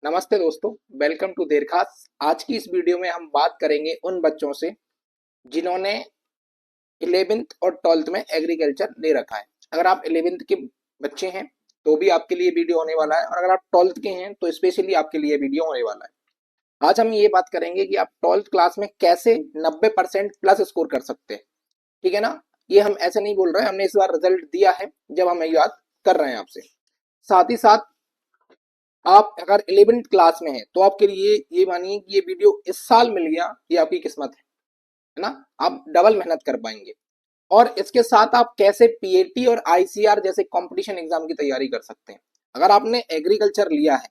नमस्ते दोस्तों, welcome to देरखास। आज की इस वीडियो में हम बात करेंगे उन बच्चों से जिन्होंने 11th और 12th में एग्रीकल्चर ले रखा है। अगर आप 11th के बच्चे हैं तो भी आपके लिए वीडियो होने वाला है, और अगर आप 12th के हैं तो स्पेशली आपके लिए वीडियो होने वाला है। आज हम ये बात करेंगे कि आप 12th क्लास में कैसे 90% प्लस स्कोर कर सकते हैं। ठीक है ना। ये हम ऐसे नहीं बोल रहे हैं, हमने इस बार रिजल्ट दिया है जब हम याद कर रहे हैं आपसे। साथ ही साथ आप अगर 11th क्लास में हैं तो आपके लिए ये मानिए कि ये वीडियो इस साल मिल गया, ये आपकी किस्मत है ना। आप डबल मेहनत कर पाएंगे। और इसके साथ आप कैसे पीएटी और आईसीआर जैसे कंपटीशन एग्जाम की तैयारी कर सकते हैं। अगर आपने एग्रीकल्चर लिया है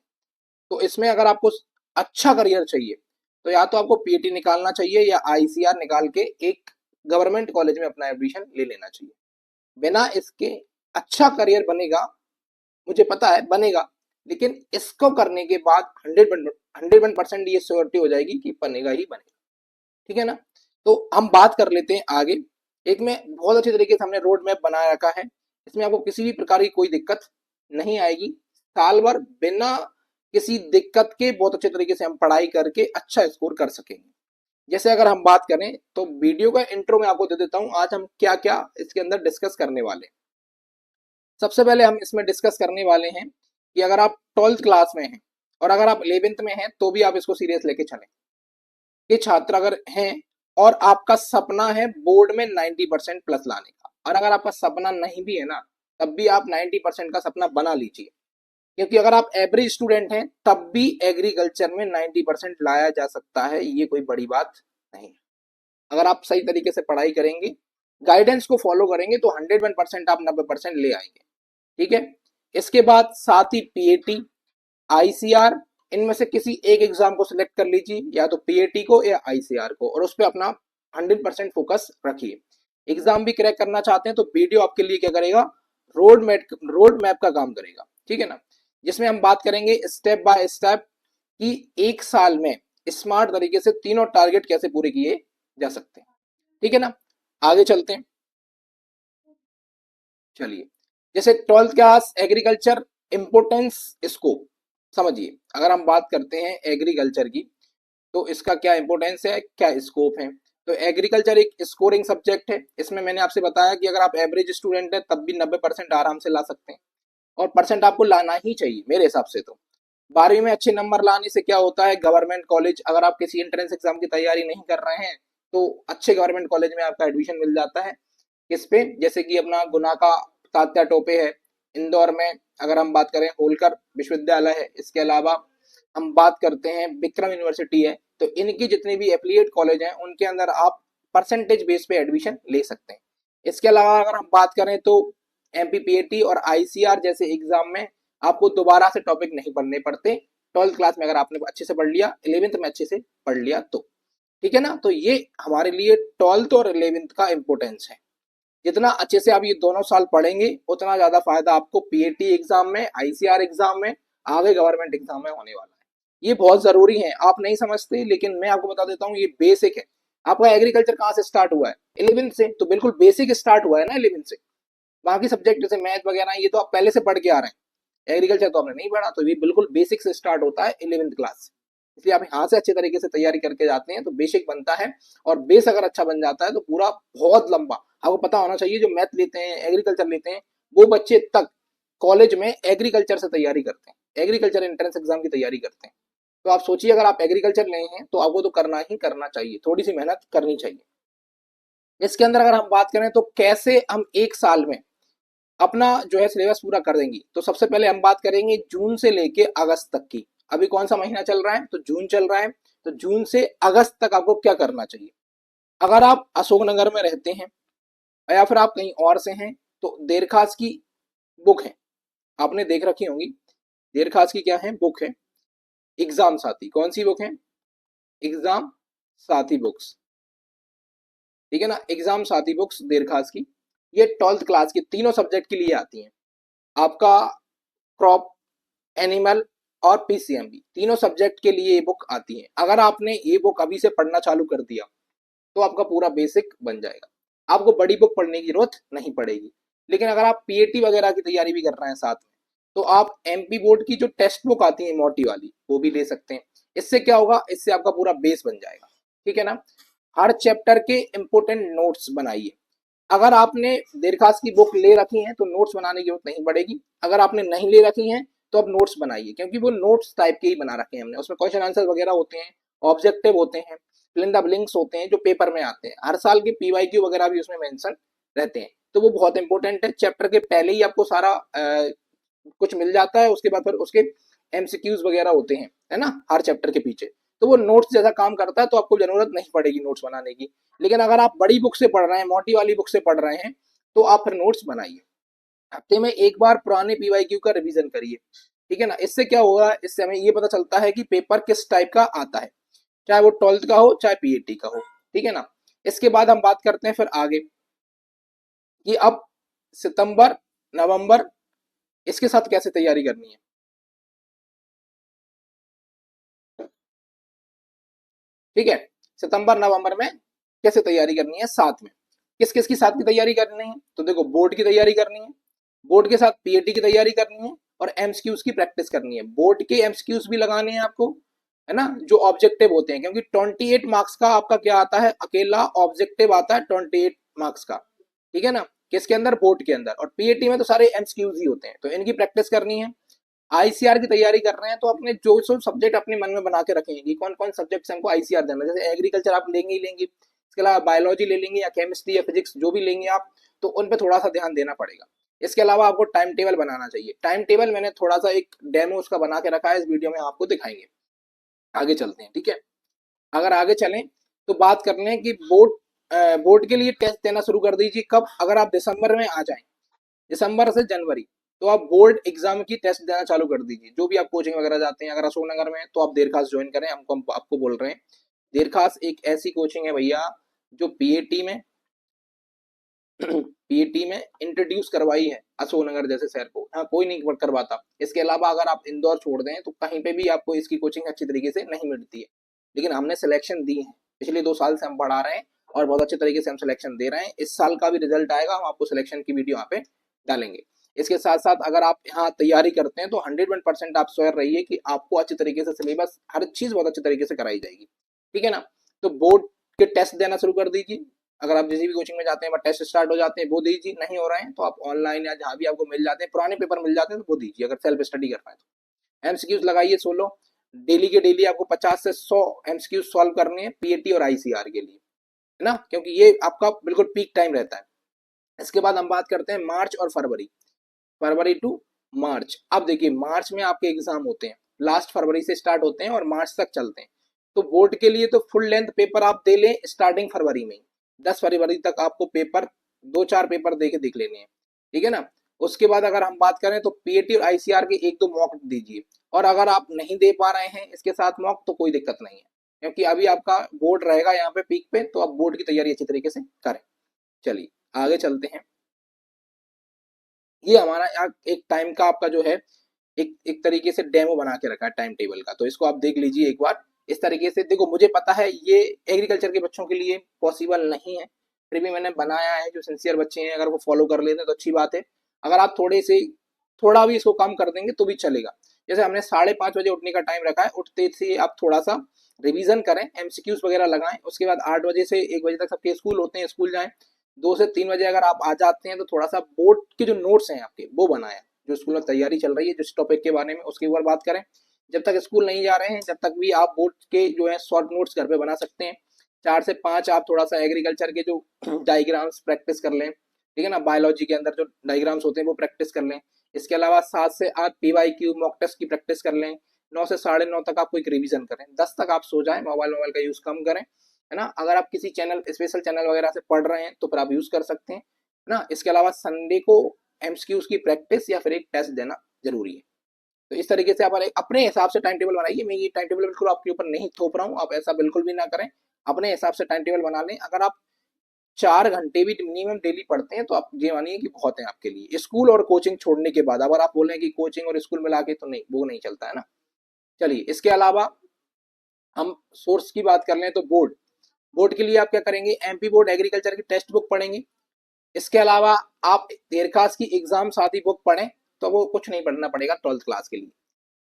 तो इसमें अगर आपको अच्छा करियर चाहिए तो या तो आपको पीएटी निकालना चाहिए या आईसीआर निकाल के एक गवर्नमेंट कॉलेज में अपना एडमिशन ले लेना चाहिए। बिना इसके अच्छा करियर बनेगा, मुझे पता है बनेगा, लेकिन इसको करने के बाद 101% ये श्योरिटी हो जाएगी कि बनेगा ही बनेगा। ठीक है ना। तो हम बात कर लेते हैं आगे। एक में बहुत अच्छे तरीके से हमने रोड मैप बना रखा है, इसमें आपको किसी भी प्रकार की कोई दिक्कत नहीं आएगी। साल भर बिना किसी दिक्कत के बहुत अच्छे तरीके से हम पढ़ाई करके अच्छा स्कोर कर सकेंगे। जैसे अगर हम बात करें तो वीडियो का इंट्रो में आपको दे देता हूं, आज हम क्या क्या इसके अंदर डिस्कस करने वाले हैं। सबसे पहले हम इसमें डिस्कस करने वाले हैं कि अगर आप 12th क्लास में हैं और अगर आप 11th में हैं तो भी आप इसको सीरियस लेके चलें। ये छात्र अगर हैं और आपका सपना है बोर्ड में 90% प्लस लाने का, और अगर आपका सपना नहीं भी है ना तब भी आप 90% का सपना बना लीजिए, क्योंकि अगर आप एवरेज स्टूडेंट हैं तब भी एग्रीकल्चर में 90% लाया जा सकता है। ये कोई बड़ी बात नहीं है। अगर आप सही तरीके से पढ़ाई करेंगे, गाइडेंस को फॉलो करेंगे तो 101% आप 90% ले आएंगे। ठीक है। इसके बाद साथ ही पीएटी, आईसीआर, इनमें से किसी एक एग्जाम को सिलेक्ट कर लीजिए, या तो पीएटी को या आईसीआर को, और उस पर अपना 100% फोकस रखिए। एग्जाम भी क्रैक करना चाहते हैं तो वीडियो आपके लिए क्या करेगा, रोड मैप का काम करेगा। ठीक है ना। जिसमें हम बात करेंगे स्टेप बाय स्टेप कि एक साल में स्मार्ट तरीके से तीनों टारगेट कैसे पूरे किए जा सकते हैं। ठीक है ना। आगे चलते हैं। चलिए, जैसे 12th class agriculture importance scope समझिए। अगर हम बात करते हैं एग्रीकल्चर की तो इसका क्या इंपोर्टेंस है, क्या स्कोप है। तो एग्रीकल्चर एक स्कोरिंग सब्जेक्ट है। इसमें मैंने आपसे बताया कि अगर आप एवरेज स्टूडेंट हैं तब भी 90% आराम से ला सकते हैं, और परसेंट आपको लाना ही चाहिए मेरे हिसाब से। तो 12वीं में अच्छे नंबर लाने से क्या होता है, गवर्नमेंट कॉलेज, अगर आप किसी एंट्रेंस एग्जाम की तैयारी नहीं कर रहे हैं तो अच्छे गवर्नमेंट कॉलेज में आपका एडमिशन मिल जाता है। किस पे, जैसे कि अपना गुना का तात्या टोपे है इंदौर में, अगर हम बात करें होलकर विश्वविद्यालय है, इसके अलावा हम बात करते हैं विक्रम यूनिवर्सिटी है। तो इनकी जितने भी एफिलिएट कॉलेज हैं उनके अंदर आप परसेंटेज बेस पे एडमिशन ले सकते हैं। इसके अलावा अगर हम बात करें तो एमपीपीएटी और आईसीआर जैसे एग्जाम में आपको दोबारा से टॉपिक नहीं पढ़ने पड़ते। 12th क्लास में अगर आपने अच्छे से पढ़ लिया, 11th में अच्छे से पढ़ लिया तो ठीक है ना। तो ये हमारे लिए 12th और 11th का इंपोर्टेंस है। जितना अच्छे से आप ये दोनों साल पढ़ेंगे उतना ज्यादा फायदा आपको पीएटी एग्जाम में, आईसीआर एग्जाम में, आगे गवर्नमेंट एग्जाम में होने वाला है। ये बहुत जरूरी है, आप नहीं समझते लेकिन मैं आपको बता देता हूँ, ये बेसिक है। आपका एग्रीकल्चर कहाँ से स्टार्ट हुआ है, 11th से, तो बिल्कुल बेसिक स्टार्ट हुआ है ना 11th से। बाकी सब्जेक्ट जैसे मैथ वगैरह ये तो आप पहले से पढ़ के आ रहे हैं, एग्रीकल्चर तो आपने नहीं पढ़ा, तो ये बिल्कुल बेसिक से स्टार्ट होता है 11th क्लास। इसलिए आप यहाँ से अच्छे तरीके से तैयारी करके जाते हैं तो बेसिक बनता है, और बेस अगर अच्छा बन जाता है तो पूरा बहुत लंबा आपको पता होना चाहिए। जो मैथ लेते हैं, एग्रीकल्चर लेते हैं, वो बच्चे तक कॉलेज में एग्रीकल्चर से तैयारी करते हैं, एग्रीकल्चर एंट्रेंस एग्जाम की तैयारी करते हैं। तो आप सोचिए, अगर आप एग्रीकल्चर ले हैं तो आपको तो करना ही करना चाहिए, थोड़ी सी मेहनत करनी चाहिए। इसके अंदर अगर हम बात करें तो कैसे हम एक साल में अपना जो है सिलेबस पूरा कर देंगी, तो सबसे पहले हम बात करेंगे जून से लेके अगस्त तक की। अभी कौन सा महीना चल रहा है, तो जून चल रहा है। तो जून से अगस्त तक आपको क्या करना चाहिए। अगर आप अशोकनगर में रहते हैं या फिर आप कहीं और से हैं तो देरखास की बुक है, आपने देख रखी होंगी। देरखास की क्या है, बुक है एग्जाम साथी। कौन सी बुक है, एग्जाम साथी बुक्स। ठीक है ना, एग्जाम साथी बुक्स देरखास की। ये 12th क्लास के तीनों सब्जेक्ट के लिए आती हैं। आपका क्रॉप, एनिमल और पीसीएमबी तीनों सब्जेक्ट के लिए ये बुक आती है। अगर आपने ये बुक अभी से पढ़ना चालू कर दिया तो आपका पूरा बेसिक बन जाएगा, आपको बड़ी बुक पढ़ने की जरूरत नहीं पड़ेगी। लेकिन अगर आप पीएटी वगैरह की तैयारी भी कर रहे हैं साथ में, तो आप एमपी बोर्ड की जो टेक्स्ट बुक आती है मोटी वाली वो भी ले सकते हैं। इससे क्या होगा, इससे आपका पूरा बेस बन जाएगा, ठीक है ना। हर चैप्टर के इंपोर्टेंट नोट्स बनाइए। अगर आपने दीर्घास की बुक ले रखी है तो नोट्स बनाने की जरूरत नहीं पड़ेगी, अगर आपने नहीं ले रखी है तो आप नोट्स बनाइए, क्योंकि वो नोट्स टाइप के ही बना रखे हैं हमने। उसमें क्वेश्चन आंसर वगैरह होते हैं, ऑब्जेक्टिव होते हैं, फिल इन द ब्लैंक्स होते हैं जो पेपर में आते हैं, हर साल के पीवाईक्यू वगैरह भी उसमें मेंशन रहते हैं। तो वो बहुत इंपॉर्टेंट है। चैप्टर के पहले ही आपको सारा कुछ मिल जाता है, उसके बाद फिर उसके एमसीक्यूज वगैरह होते हैं, है ना, हर चैप्टर के पीछे। तो वो नोट्स जैसा काम करता है, तो आपको जरूरत नहीं पड़ेगी नोट्स बनाने की। लेकिन अगर आप बड़ी बुक से पढ़ रहे हैं, मोटी वाली बुक से पढ़ रहे हैं, तो आप फिर नोट्स बनाइए। हफ्ते में एक बार पुराने पीवाईक्यू का रिवीजन करिए, ठीक है ना। इससे क्या होगा, इससे हमें ये पता चलता है कि पेपर किस टाइप का आता है, चाहे वो 12th का हो चाहे पीएटी का हो, ठीक है ना। इसके बाद हम बात करते हैं फिर आगे कि अब सितंबर नवंबर इसके साथ कैसे तैयारी करनी है। ठीक है, सितंबर नवंबर में कैसे तैयारी करनी है साथ में, किस किस की साथ की तैयारी करनी है। तो देखो, बोर्ड की तैयारी करनी है, बोर्ड के साथ पीएटी की तैयारी करनी है, और एमसीक्यूज की प्रैक्टिस करनी है। बोर्ड के एमसीक्यूज भी लगाने हैं आपको, है ना, जो ऑब्जेक्टिव होते हैं, क्योंकि 28 मार्क्स का आपका क्या आता है, अकेला ऑब्जेक्टिव आता है 28 मार्क्स का, ठीक है ना, किसके अंदर, बोर्ड के अंदर। और पीएटी में तो सारे एमसीक्यूज ही होते हैं, तो इनकी प्रैक्टिस करनी है। आईसीआर की तैयारी कर रहे हैं तो अपने जो जो सब्जेक्ट अपने मन में बना के रखेंगे कि कौन कौन सब्जेक्ट से हमको आईसीआर देना है। जैसे एग्रीकल्चर आप लेंगे ही लेंगे, इसके अलावा बायोलॉजी ले लेंगे या केमिस्ट्री या फिजिक्स जो भी लेंगे आप, तो उन पर थोड़ा सा ध्यान देना पड़ेगा। इसके अलावा आपको टाइम टेबल बनाना चाहिए। टाइम टेबल मैंने थोड़ा सा एक डेमो उसका बना के रखा है, इस वीडियो में आपको दिखाएंगे। आगे चलते हैं, ठीक है। अगर आगे चलें तो बात कर लें कि बोर्ड के लिए टेस्ट देना शुरू कर दीजिए। कब, अगर आप दिसंबर में आ जाएं, दिसंबर से जनवरी, तो आप बोर्ड एग्जाम की टेस्ट देना चालू कर दीजिए। जो भी आप कोचिंग वगैरह जाते हैं, अगर अशोकनगर में तो आप देरखास ज्वाइन करें, हमको आपको बोल रहे हैं। देरखास एक ऐसी कोचिंग है भैया जो पीएटी में पीएटी में इंट्रोड्यूस करवाई है अशोकनगर जैसे शहर को, हाँ कोई नहीं करवाता। इसके अलावा अगर आप इंदौर छोड़ दें तो कहीं पे भी आपको इसकी कोचिंग अच्छी तरीके से नहीं मिलती है, लेकिन हमने सिलेक्शन दी है। पिछले 2 साल से हम पढ़ा रहे हैं और बहुत अच्छे तरीके से हम सिलेक्शन दे रहे हैं। इस साल का भी रिजल्ट आएगा, हम आपको सिलेक्शन की वीडियो यहाँ पे डालेंगे। इसके साथ साथ अगर आप यहाँ तैयारी करते हैं तो 101% आप श्योर रहिए कि आपको अच्छी तरीके से सिलेबस, हर चीज बहुत अच्छी तरीके से कराई जाएगी, ठीक है ना। तो बोर्ड के टेस्ट देना शुरू कर दीजिए। अगर आप जिस भी कोचिंग में जाते हैं टेस्ट स्टार्ट हो जाते हैं, वो दीजिए। नहीं हो रहे हैं तो आप ऑनलाइन या जहाँ भी आपको मिल जाते हैं, पुराने पेपर मिल जाते हैं तो वो दीजिए, अगर सेल्फ स्टडी कर पाए तो। एमसीक्यूज लगाइए 16, डेली के डेली आपको 50 से 100 एमसीक्यूज सॉल्व करने हैं पीएटी और आईसीआर के लिए, है ना, क्योंकि ये आपका बिल्कुल पीक टाइम रहता है। इसके बाद हम बात करते हैं मार्च और फरवरी, फरवरी टू मार्च। अब देखिए, मार्च में आपके एग्जाम होते हैं, लास्ट फरवरी से स्टार्ट होते हैं और मार्च तक चलते हैं। तो बोर्ड के लिए तो फुल लेंथ पेपर आप दे लें स्टार्टिंग फरवरी में, 10 फरवरी तक आपको पेपर 2-4 पेपर दे के देख लेने हैं, ठीक है ना। उसके बाद अगर हम बात करें तो पीएटी और आईसीआर के 1-2 मॉक दीजिए। और अगर आप नहीं दे पा रहे हैं इसके साथ मॉक तो कोई दिक्कत नहीं है, क्योंकि अभी आपका बोर्ड रहेगा यहाँ पे पीक पे, तो आप बोर्ड की तैयारी अच्छी तरीके से करें। चलिए आगे चलते हैं। ये हमारा एक टाइम का आपका जो है एक तरीके से डेमो बना के रखा है टाइम टेबल का, तो इसको आप देख लीजिए एक बार। इस तरीके से देखो, मुझे पता है ये एग्रीकल्चर के बच्चों के लिए पॉसिबल नहीं है, फिर भी मैंने बनाया है। जो सिंसियर बच्चे हैं अगर वो फॉलो कर लेते हैं तो अच्छी बात है। अगर आप थोड़ा भी इसको कम कर देंगे तो भी चलेगा। जैसे हमने 5:30 बजे उठने का टाइम रखा है, उठते से आप थोड़ा सा रिवीजन करें, एमसीक्यूज वगैरह लगाएं। उसके बाद 8 बजे से 1 बजे तक सबके स्कूल होते हैं, स्कूल जाएं। 2 से 3 बजे अगर आप आ जाते हैं तो थोड़ा सा बोर्ड के जो नोट्स हैं आपके वो बनाएं, जो स्कूल में तैयारी चल रही है जिस टॉपिक के बारे में उसके ऊपर बात करें। जब तक स्कूल नहीं जा रहे हैं जब तक भी आप बोर्ड के जो है शॉर्ट नोट्स घर पे बना सकते हैं। 4 से 5 आप थोड़ा सा एग्रीकल्चर के जो डायग्राम्स प्रैक्टिस कर लें, ठीक है ना, बायोलॉजी के अंदर जो डायग्राम्स होते हैं वो प्रैक्टिस कर लें। इसके अलावा 7 से 8 पीवाईक्यू मॉक टेस्ट की प्रैक्टिस कर लें। 9 से 9:30 तक आपको एक रिवीजन करें। 10 तक आप सो जाएं, मोबाइल का यूज कम करें, है ना। अगर आप किसी चैनल, स्पेशल चैनल वगैरह से पढ़ रहे हैं तो फिर आप यूज कर सकते हैं, है ना। इसके अलावा संडे को एमसीक्यूज की प्रैक्टिस या फिर एक टेस्ट देना जरूरी है। तो इस तरीके से आप अपने हिसाब से टाइम टेबल बनाइए। मैं ये टाइम टेबल बिल्कुल आपके ऊपर नहीं थोप रहा हूँ, आप ऐसा बिल्कुल भी ना करें। अपने हिसाब से टाइम टेबल बना लें। अगर आप 4 घंटे भी मिनिमम डेली पढ़ते हैं तो आप ये मानिए कि बहुत है आपके लिए, स्कूल और कोचिंग छोड़ने के बाद। अगर आप बोल रहे हैं कि कोचिंग और स्कूल मिला के, तो नहीं, वो नहीं चलता है ना। चलिए, इसके अलावा हम सोर्स की बात कर लें तो बोर्ड के लिए आप क्या करेंगे, एमपी बोर्ड एग्रीकल्चर की टेक्स्ट बुक पढ़ेंगे। इसके अलावा आप देरखास की एग्जाम साथी बुक पढ़ें, तो वो कुछ नहीं पढ़ना पड़ेगा 12th क्लास के लिए।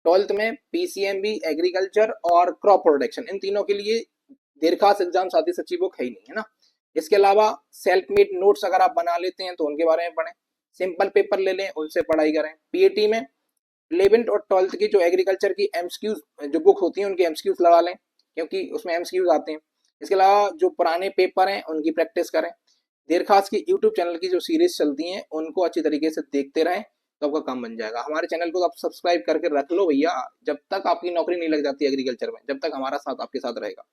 12th में पीसीएमबी, एग्रीकल्चर और क्रॉप प्रोडक्शन, इन तीनों के लिए दीर्घास एग्जाम साथी सचिव बुक है ही नहीं, है ना। इसके अलावा सेल्फ मेड नोट्स अगर आप बना लेते हैं तो उनके बारे में पढ़ें, सिंपल पेपर ले लें, उनसे पढ़ाई करें। पीएटी में 11th और 12th की जो एग्रीकल्चर की एमसीक्यूज जो बुक होती है उनके एमसीक्यूज लगा लें, क्योंकि उसमें एमसीक्यूज आते हैं। इसके अलावा जो पुराने पेपर हैं उनकी प्रैक्टिस करें। देरखास की यूट्यूब चैनल की जो सीरीज चलती हैं उनको अच्छी तरीके से देखते रहें, तो आपका काम बन जाएगा। हमारे चैनल को आप सब्सक्राइब करके रख लो भैया, जब तक आपकी नौकरी नहीं लग जाती एग्रीकल्चर में, जब तक हमारा साथ आपके साथ रहेगा,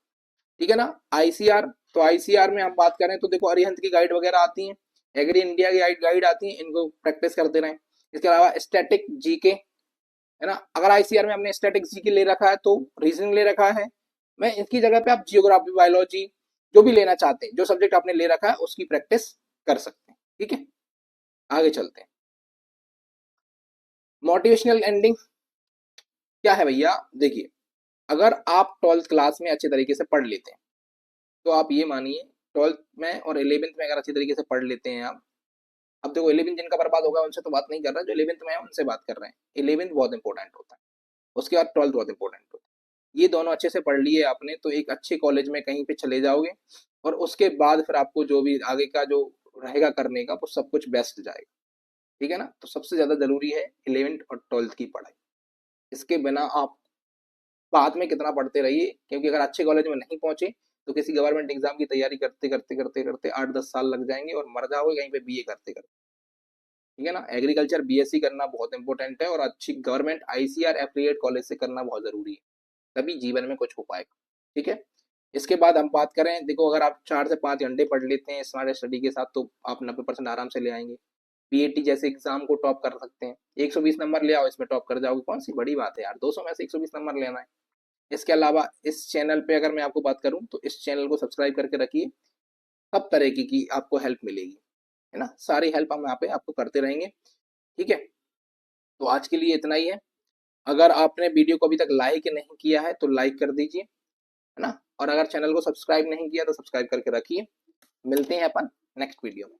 ठीक है ना। आईसीआर, तो आईसीआर में हम बात करें तो देखो अरिहंत की गाइड वगैरह आती है, एग्री इंडिया की गाइड आती है, इनको प्रैक्टिस करते रहें। इसके अलावा स्टैटिक जीके, है ना। अगर आईसीआर में हमने स्टैटिक जीके ले रखा है तो रीजनिंग ले रखा है, मैं इसकी जगह पे आप जियोग्राफी, बायोलॉजी जो भी लेना चाहते हैं, जो सब्जेक्ट आपने ले रखा है उसकी प्रैक्टिस कर सकते हैं, ठीक है। आगे चलते हैं। मोटिवेशनल एंडिंग क्या है भैया, देखिए अगर आप 12th क्लास में अच्छे तरीके से पढ़ लेते हैं तो आप ये मानिए 12th में और 11th में अगर अच्छे तरीके से पढ़ लेते हैं आप, अब देखो 11th जिनका बर्बाद होगा उनसे तो बात नहीं कर रहा, जो 11th में है उनसे बात कर रहे हैं। 11th बहुत इंपॉर्टेंट होता है, उसके बाद 12th बहुत इंपॉर्टेंट होता है। ये दोनों अच्छे से पढ़ लिए आपने तो एक अच्छे कॉलेज में कहीं पे चले जाओगे, और उसके बाद फिर आपको जो भी आगे का जो रहेगा करने का वो सब कुछ बेस्ट जाएगा, ठीक है ना। तो सबसे ज्यादा जरूरी है 11th और 12th की पढ़ाई, इसके बिना आप बाद में कितना पढ़ते रहिए, क्योंकि अगर अच्छे कॉलेज में नहीं पहुंचे तो किसी गवर्नमेंट एग्जाम की तैयारी करते करते करते करते 8-10 साल लग जाएंगे और मर जाओगे कहीं पे बीए करते करते, ठीक है ना। एग्रीकल्चर बीएससी करना बहुत इंपॉर्टेंट है, और अच्छी गवर्नमेंट आईसीआर एफिलिएट कॉलेज से करना बहुत जरूरी है, तभी जीवन में कुछ हो पाएगा, ठीक है। इसके बाद हम बात करें, देखो अगर आप 4 से 5 घंटे पढ़ लेते हैं स्मार्ट स्टडी के साथ तो आप 90% आराम से ले आएंगे। पीएटी जैसे एग्जाम को टॉप कर सकते हैं, 120 नंबर ले आओ, इसमें टॉप कर जाओगे, कौन सी बड़ी बात है यार, 200 में से 120 नंबर लेना है। इसके अलावा इस चैनल पे अगर मैं आपको बात करूं तो इस चैनल को सब्सक्राइब करके रखिए, सब तरह की आपको हेल्प मिलेगी, है ना। सारी हेल्प हम यहाँ पे आपको करते रहेंगे, ठीक है। तो आज के लिए इतना ही है। अगर आपने वीडियो को अभी तक लाइक नहीं किया है तो लाइक कर दीजिए, है ना। और अगर चैनल को सब्सक्राइब नहीं किया तो सब्सक्राइब करके रखिए। मिलते हैं अपन नेक्स्ट वीडियो में।